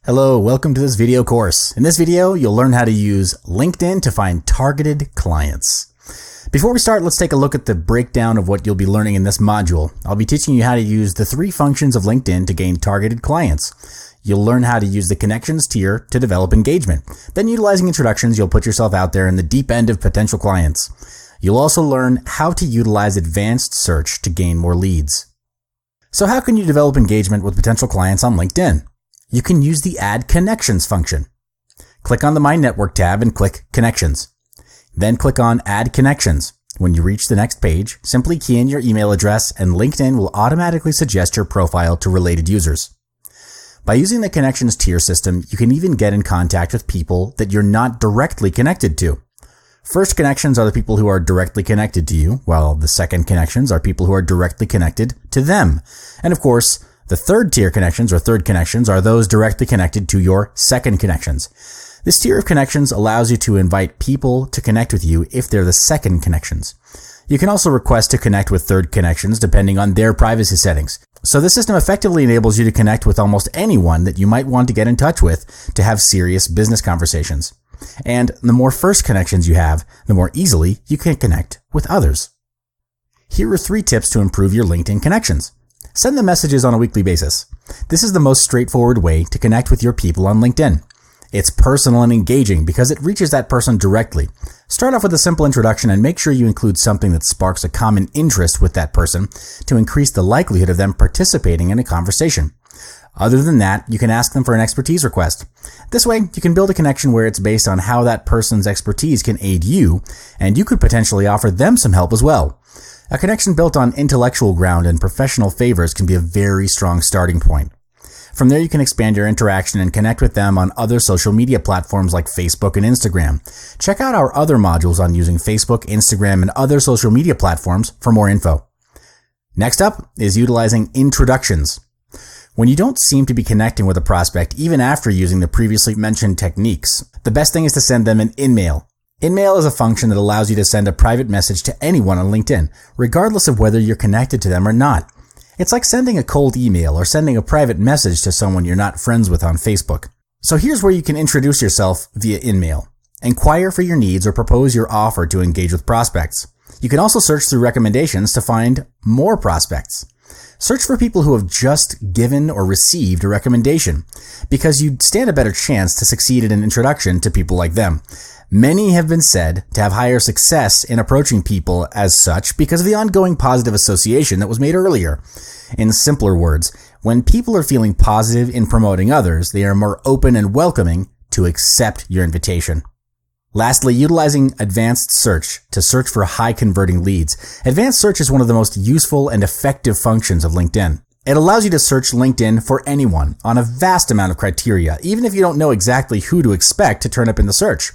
Hello, welcome to this video course. In this video, you'll learn how to use LinkedIn to find targeted clients. Before we start, let's take a look at the breakdown of what you'll be learning in this module. I'll be teaching you how to use the 3 functions of LinkedIn to gain targeted clients. You'll learn how to use the connections tier to develop engagement. Then, utilizing introductions, you'll put yourself out there in the deep end of potential clients. You'll also learn how to utilize advanced search to gain more leads. So how can you develop engagement with potential clients on LinkedIn? You can use the Add Connections function. Click on the My Network tab and click Connections. Then click on Add Connections. When you reach the next page, simply key in your email address and LinkedIn will automatically suggest your profile to related users. By using the Connections tier system, you can even get in contact with people that you're not directly connected to. First connections are the people who are directly connected to you, while the second connections are people who are directly connected to them. And of course, the third tier connections or third connections are those directly connected to your second connections. This tier of connections allows you to invite people to connect with you if they're the second connections. You can also request to connect with third connections depending on their privacy settings. So the system effectively enables you to connect with almost anyone that you might want to get in touch with to have serious business conversations. And the more first connections you have, the more easily you can connect with others. Here are 3 tips to improve your LinkedIn connections. Send them messages on a weekly basis. This is the most straightforward way to connect with your people on LinkedIn. It's personal and engaging because it reaches that person directly. Start off with a simple introduction and make sure you include something that sparks a common interest with that person to increase the likelihood of them participating in a conversation. Other than that, you can ask them for an expertise request. This way, you can build a connection where it's based on how that person's expertise can aid you, and you could potentially offer them some help as well. A connection built on intellectual ground and professional favors can be a very strong starting point. From there, you can expand your interaction and connect with them on other social media platforms like Facebook and Instagram. Check out our other modules on using Facebook, Instagram, and other social media platforms for more info. Next up is utilizing introductions. When you don't seem to be connecting with a prospect even after using the previously mentioned techniques, the best thing is to send them an InMail. InMail is a function that allows you to send a private message to anyone on LinkedIn, regardless of whether you're connected to them or not. It's like sending a cold email or sending a private message to someone you're not friends with on Facebook. So here's where you can introduce yourself via InMail. Inquire for your needs or propose your offer to engage with prospects. You can also search through recommendations to find more prospects. Search for people who have just given or received a recommendation, because you'd stand a better chance to succeed in an introduction to people like them. Many have been said to have higher success in approaching people as such because of the ongoing positive association that was made earlier. In simpler words, when people are feeling positive in promoting others, they are more open and welcoming to accept your invitation. Lastly, utilizing advanced search to search for high converting leads. Advanced search is one of the most useful and effective functions of LinkedIn. It allows you to search LinkedIn for anyone on a vast amount of criteria, even if you don't know exactly who to expect to turn up in the search.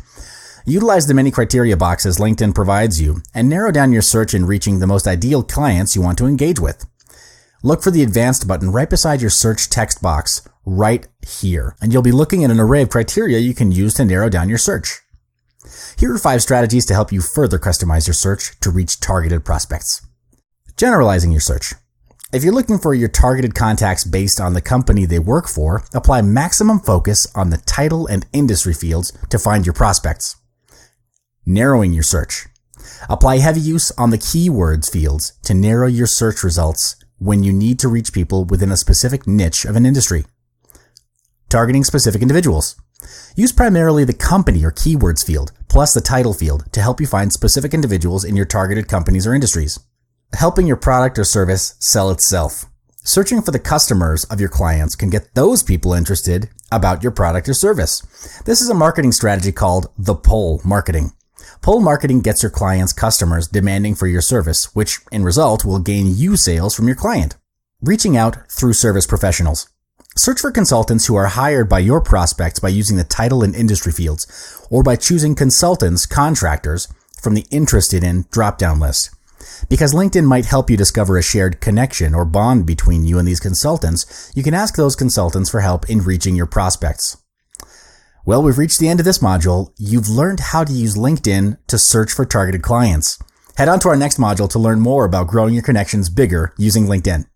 Utilize the many criteria boxes LinkedIn provides you and narrow down your search in reaching the most ideal clients you want to engage with. Look for the advanced button right beside your search text box right here, and you'll be looking at an array of criteria you can use to narrow down your search. Here are 5 strategies to help you further customize your search to reach targeted prospects. Generalizing your search. If you're looking for your targeted contacts based on the company they work for, apply maximum focus on the title and industry fields to find your prospects. Narrowing your search. Apply heavy use on the keywords fields to narrow your search results when you need to reach people within a specific niche of an industry. Targeting specific individuals. Use primarily the company or keywords field plus the title field to help you find specific individuals in your targeted companies or industries. Helping your product or service sell itself. Searching for the customers of your clients can get those people interested about your product or service. This is a marketing strategy called the pull marketing. Pull marketing gets your clients' customers demanding for your service, which in result will gain you sales from your client. Reaching out through service professionals. Search for consultants who are hired by your prospects by using the title and industry fields, or by choosing consultants, contractors, from the interested in drop-down list. Because LinkedIn might help you discover a shared connection or bond between you and these consultants, you can ask those consultants for help in reaching your prospects. Well, we've reached the end of this module. You've learned how to use LinkedIn to search for targeted clients. Head on to our next module to learn more about growing your connections bigger using LinkedIn.